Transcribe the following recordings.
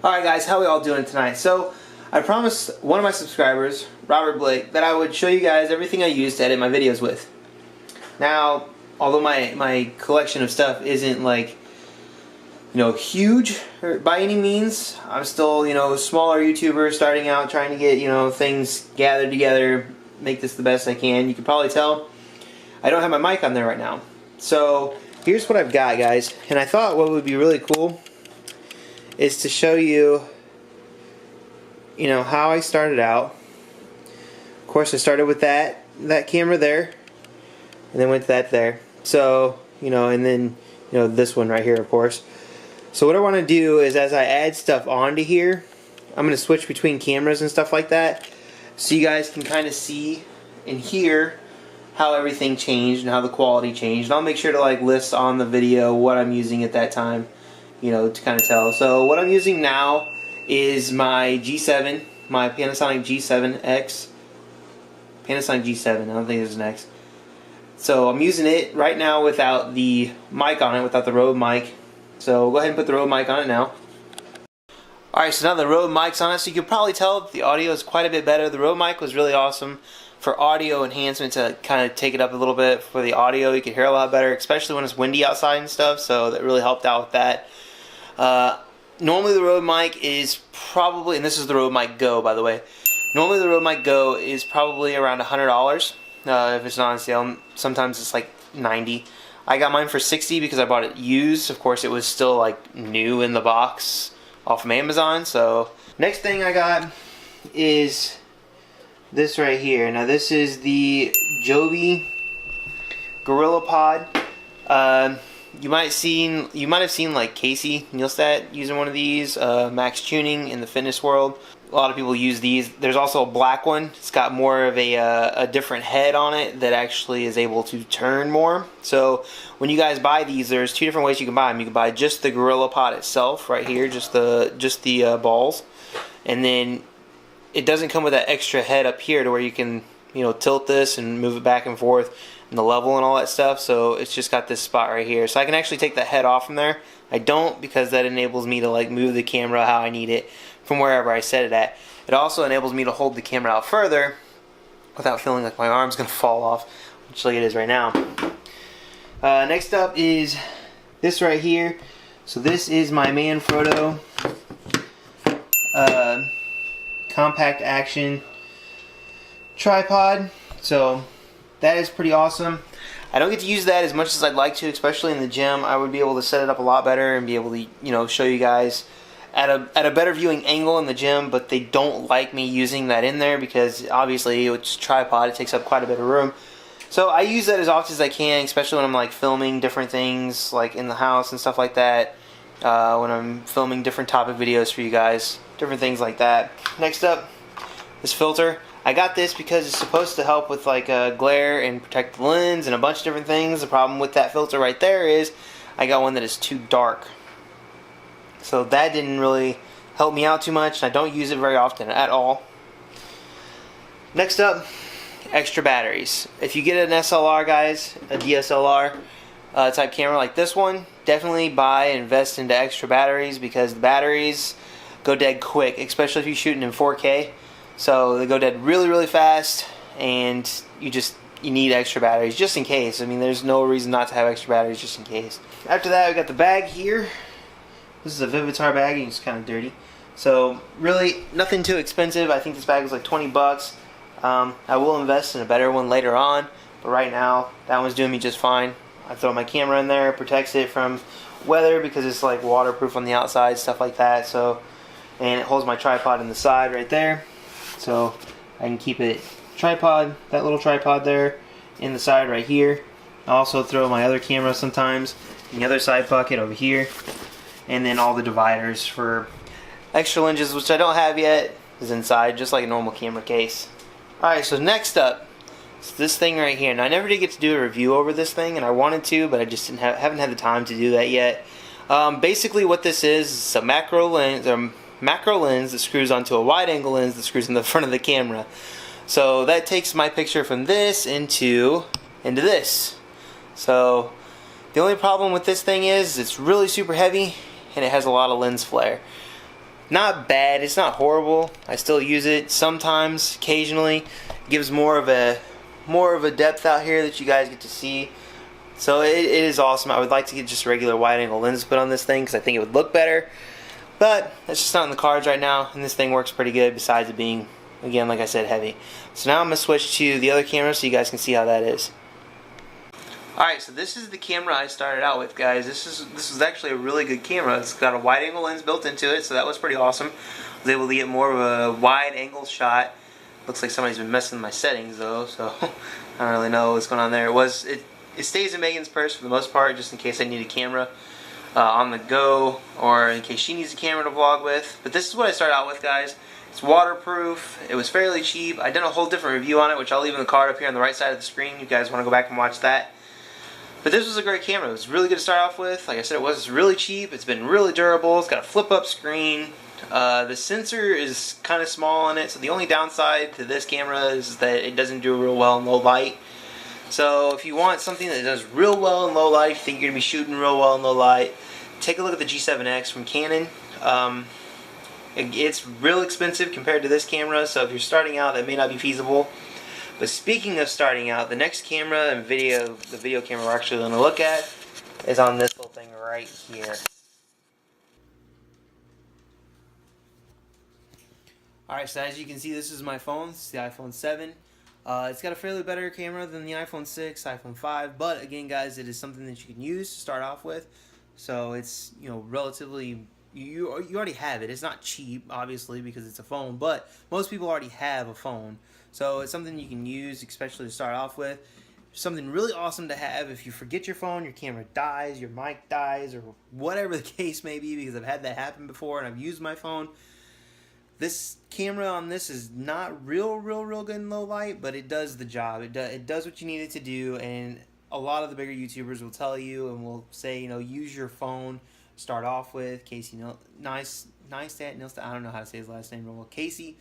Alright guys, how are we all doing tonight? So, I promised one of my subscribers, Robert Blake, that I would show you guys everything I use to edit my videos with. Now, although my collection of stuff isn't like, huge by any means, I'm still, a smaller YouTuber starting out, trying to get, things gathered together, make this the best I can. You can probably tell I don't have my mic on there right now. So, here's what I've got, guys. And I thought what would be really cool is to show you, how I started out. Of course, I started with that camera there, and then went to that there. So, and then, this one right here, of course. So what I want to do is, as I add stuff onto here, I'm going to switch between cameras and stuff like that, so you guys can kind of see and hear how everything changed and how the quality changed. And I'll make sure to list on the video what I'm using at that time, to kind of tell. So what I'm using now is my G7, my Panasonic G7X. Panasonic G7, I don't think there's an X. So I'm using it right now without the mic on it, without the Rode mic. So go ahead and put the Rode mic on it now. Alright, so now the Rode mic's on it, so you can probably tell the audio is quite a bit better. The Rode mic was really awesome for audio enhancement, to kind of take it up a little bit for the audio. You can hear a lot better, especially when it's windy outside and stuff, so that really helped out with that. Normally the Rode mic is probably, and this is the Rode mic Go, by the way, normally the Rode mic Go is probably around $100 if it's not on sale. Sometimes it's like $90. I got mine for $60 because I bought it used. Of course, it was still new in the box off of Amazon. So next thing I got is this right here. Now this is the Joby GorillaPod. You might have seen Casey Neistat using one of these, Max Tuning in the fitness world. A lot of people use these. There's also a black one. It's got more of a different head on it that actually is able to turn more. So when you guys buy these, there's two different ways you can buy them. You can buy just the GorillaPod itself right here, just the balls, and then it doesn't come with that extra head up here to where you can tilt this and move it back and forth and the level and all that stuff. So it's just got this spot right here, so I can actually take the head off from there. I don't, because that enables me to move the camera how I need it from wherever I set it at. It also enables me to hold the camera out further without feeling like my arm's gonna fall off, which like it is right now. Next up is this right here. So this is my Manfrotto compact action tripod. So that is pretty awesome. I don't get to use that as much as I'd like to, especially in the gym. I would be able to set it up a lot better and be able to, show you guys at a better viewing angle in the gym, but they don't like me using that in there because obviously it's a tripod, it takes up quite a bit of room. So I use that as often as I can, especially when I'm filming different things in the house and stuff like that. When I'm filming different topic videos for you guys, different things like that. Next up, this filter. I got this because it's supposed to help with glare and protect the lens and a bunch of different things. The problem with that filter right there is I got one that is too dark. So that didn't really help me out too much. I don't use it very often at all. Next up, extra batteries. If you get an SLR, guys, a DSLR type camera like this one, definitely buy and invest into extra batteries, because the batteries go dead quick, especially if you're shooting in 4K. So they go dead really, really fast, and you need extra batteries just in case. I mean, there's no reason not to have extra batteries just in case. After that, we got the bag here. This is a Vivitar bag, and it's kind of dirty. So really, nothing too expensive. I think this bag was like 20 bucks. I will invest in a better one later on, but right now, that one's doing me just fine. I throw my camera in there, it protects it from weather because it's waterproof on the outside, stuff like that. So, and it holds my tripod in the side right there. So I can keep it that little tripod there in the side right here. I also throw my other camera sometimes in the other side pocket over here. And then all the dividers for extra lenses, which I don't have yet, is inside, just like a normal camera case. Alright, so next up is this thing right here. Now I never did get to do a review over this thing, and I wanted to, but I just haven't had the time to do that yet. Basically what this is a macro lens that screws onto a wide angle lens that screws in the front of the camera. So that takes my picture from this into this. So the only problem with this thing is it's really super heavy and it has a lot of lens flare. not bad. It's not horrible. I still use it sometimes, occasionally. It gives more of a depth out here that you guys get to see. So it is awesome. I would like to get just a regular wide-angle lens put on this thing because I think it would look better. But that's just not in the cards right now, and this thing works pretty good besides it being, again, like I said, heavy. So now I'm going to switch to the other camera so you guys can see how that is. Alright, so this is the camera I started out with, guys. This is actually a really good camera. It's got a wide-angle lens built into it, so that was pretty awesome. I was able to get more of a wide-angle shot. Looks like somebody's been messing with my settings, though, so I don't really know what's going on there. It stays in Megan's purse for the most part, just in case I need a camera on the go, or in case she needs a camera to vlog with. But this is what I started out with, guys. It's waterproof. It was fairly cheap. I did a whole different review on it, which I'll leave in the card up here on the right side of the screen. You guys want to go back and watch that. But this was a great camera. It was really good to start off with. Like I said, it was really cheap. It's been really durable. It's got a flip-up screen. The sensor is kind of small on it, so the only downside to this camera is that it doesn't do real well in low light. So if you want something that does real well in low light, if you think you're going to be shooting real well in low light, take a look at the G7X from Canon. It's real expensive compared to this camera, so if you're starting out, that may not be feasible. But speaking of starting out, the next camera and the video camera we're actually going to look at is on this little thing right here. Alright, so as you can see, this is my phone. It's the iPhone 7. It's got a fairly better camera than the iPhone 6, iPhone 5, but again, guys, it is something that you can use to start off with. So it's, you know, relatively, you already have it. It's not cheap, obviously, because it's a phone, but most people already have a phone. So it's something you can use, especially to start off with. Something really awesome to have if you forget your phone, your camera dies, your mic dies, or whatever the case may be, because I've had that happen before and I've used my phone. This camera on this is not real good in low light, but it does the job. It does what you need it to do, and a lot of the bigger YouTubers will tell you and will say, you know, use your phone. Start off with Casey Neistat. I don't know how to say his last name real well. Casey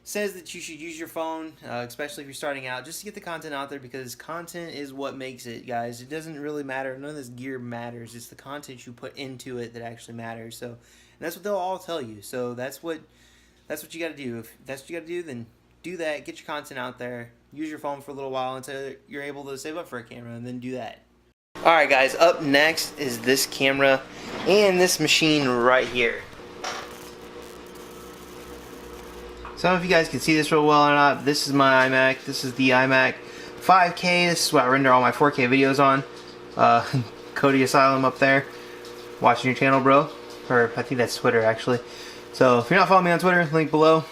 says that you should use your phone, especially if you're starting out, just to get the content out there, because content is what makes it, guys. It doesn't really matter. None of this gear matters. It's the content you put into it that actually matters. So, and that's what they'll all tell you. So that's what you got to do. If that's what you got to do, then do that. Get your content out there. Use your phone for a little while until you're able to save up for a camera, and then do that. Alright, guys, up next is this camera and this machine right here. So I don't know if you guys can see this real well or not. This is my iMac. This is the iMac 5K. This is what I render all my 4K videos on. Cody Asylum up there. Watching your channel, bro. Or I think that's Twitter, actually. So if you're not following me on Twitter, link below.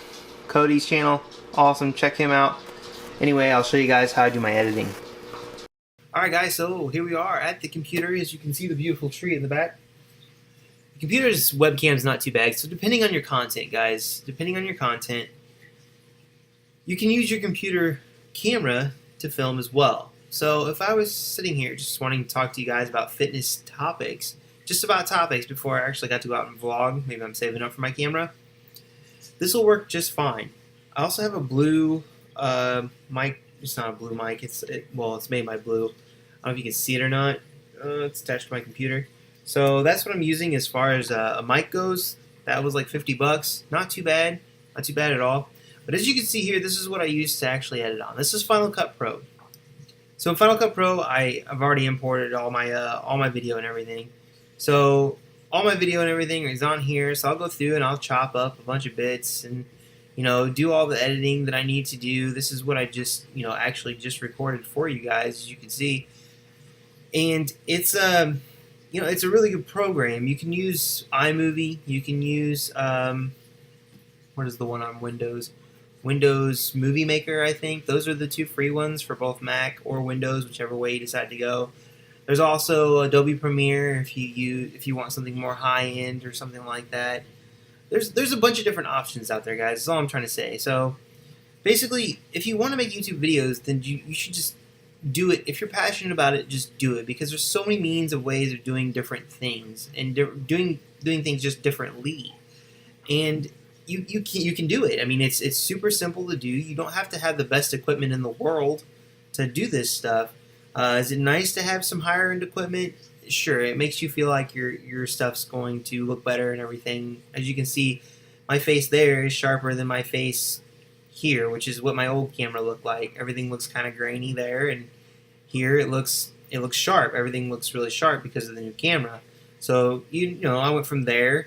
Cody's channel. Awesome. Check him out. Anyway, I'll show you guys how I do my editing. Alright, guys. So here we are at the computer. As you can see the beautiful tree in the back. The computer's webcam is not too bad. So depending on your content, guys. Depending on your content, you can use your computer camera to film as well. So if I was sitting here just wanting to talk to you guys about fitness topics, just about topics before I actually got to go out and vlog, maybe I'm saving up for my camera, this will work just fine. I also have a blue mic. It's not a blue mic. Well, it's made by blue. I don't know if you can see it or not. It's attached to my computer. So that's what I'm using as far as a mic goes. That was like 50 bucks. Not too bad. Not too bad at all. But as you can see here, this is what I use to actually edit on. This is Final Cut Pro. So in Final Cut Pro, I've already imported all my video and everything. So all my video and everything is on here. So I'll go through and I'll chop up a bunch of bits and, you know, do all the editing that I need to do. This is what I just, you know, actually just recorded for you guys, as you can see. And it's you know, it's a really good program. You can use iMovie. You can use what is the one on Windows? Windows Movie Maker, I think. Those are the two free ones for both Mac or Windows, whichever way you decide to go. There's also Adobe Premiere if you want something more high-end or something like that. There's a bunch of different options out there, guys. That's all I'm trying to say. So basically, if you want to make YouTube videos, then you should just do it. If you're passionate about it, just do it, because there's so many means of ways of doing different things and doing things just differently. And you can do it. I mean, it's super simple to do. You don't have to have the best equipment in the world to do this stuff. Is it nice to have some higher end equipment? Sure, it makes you feel like your stuff's going to look better and everything. As you can see, my face there is sharper than my face here, which is what my old camera looked like. Everything looks kind of grainy there, and here it looks sharp. Everything looks really sharp because of the new camera. So you know, I went from there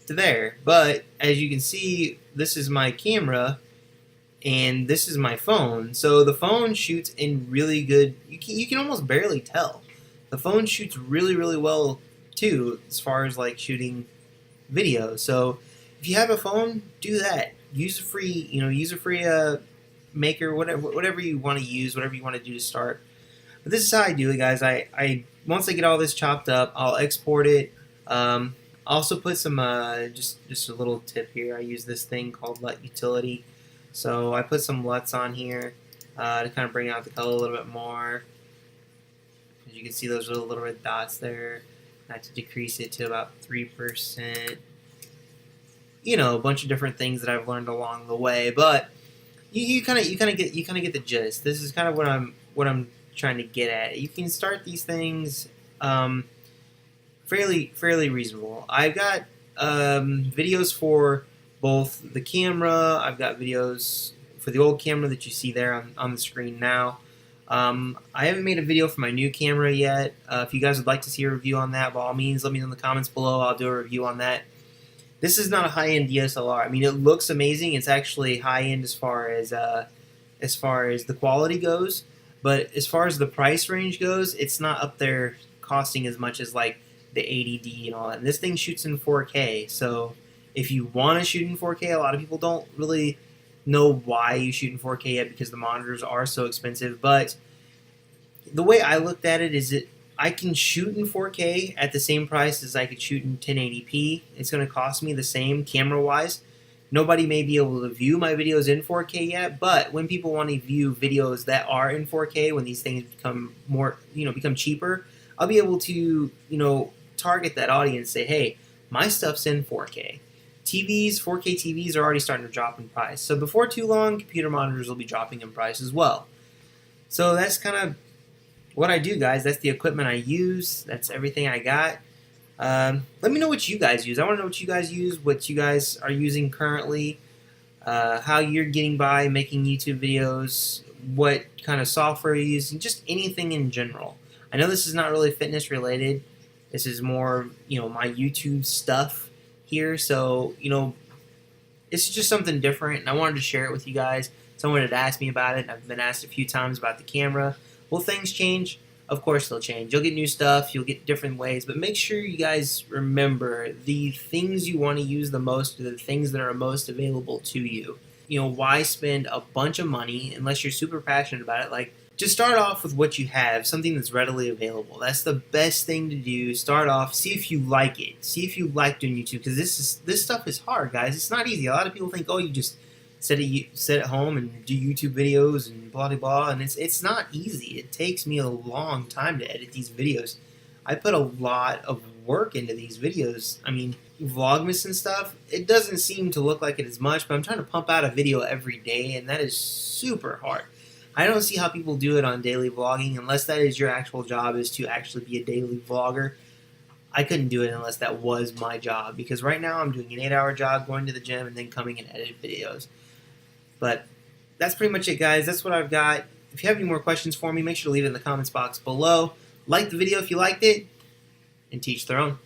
to there. But as you can see, this is my camera and this is my phone. So the phone shoots in really good. You can almost barely tell. The phone shoots really, really well too, as far as like shooting video. So if you have a phone, do that. Use a free, Maker, whatever you want to use, whatever you want to do to start. But this is how I do it, guys. I once I get all this chopped up, I'll export it. Also put some just a little tip here. I use this thing called LUT utility. So I put some LUTs on here to kind of bring out the color a little bit more. As you can see, those little red dots there. I have to decrease it to about 3%. You know, a bunch of different things that I've learned along the way, but you kind of get the gist. This is kind of what I'm trying to get at. You can start these things fairly reasonable. I've got videos for both the camera. I've got videos for the old camera that you see there on the screen now. I haven't made a video for my new camera yet. If you guys would like to see a review on that, by all means, let me know in the comments below. I'll do a review on that. This is not a high-end DSLR. I mean, it looks amazing. It's actually high-end as far as the quality goes. But as far as the price range goes, it's not up there costing as much as like the 80D and all that. And this thing shoots in 4K. So if you want to shoot in 4K, a lot of people don't really know why you shoot in 4K yet because the monitors are so expensive. But the way I looked at it is that I can shoot in 4K at the same price as I could shoot in 1080p. It's going to cost me the same camera-wise. Nobody may be able to view my videos in 4K yet, but when people want to view videos that are in 4K, when these things become more, become cheaper, I'll be able to, target that audience, say, hey, my stuff's in 4K. 4K TVs are already starting to drop in price. So before too long, computer monitors will be dropping in price as well. So that's kind of what I do, guys. That's the equipment I use. That's everything I got. Let me know what you guys use. I want to know what you guys use, what you guys are using currently, how you're getting by making YouTube videos, what kind of software you're using, just anything in general. I know this is not really fitness related. This is more, my YouTube stuff here. So, it's just something different, and I wanted to share it with you guys. Someone had asked me about it, and I've been asked a few times about the camera. Will things change? Of course they'll change. You'll get new stuff, you'll get different ways, but make sure you guys remember the things you want to use the most are the things that are most available to you. Why spend a bunch of money unless you're super passionate about it? Like, just start off with what you have, something that's readily available. That's the best thing to do. Start off, see if you like it. See if you like doing YouTube, because this stuff is hard, guys. It's not easy. A lot of people think, oh, you just sit at home and do YouTube videos and blah blah blah, and it's not easy. It takes me a long time to edit these videos. I put a lot of work into these videos. I mean, Vlogmas and stuff, it doesn't seem to look like it as much, but I'm trying to pump out a video every day, and that is super hard. I don't see how people do it on daily vlogging unless that is your actual job, is to actually be a daily vlogger. I couldn't do it unless that was my job, because right now I'm doing an 8-hour job, going to the gym, and then coming and edit videos. But that's pretty much it, guys. That's what I've got. If you have any more questions for me, make sure to leave it in the comments box below. Like the video if you liked it, and teach their own.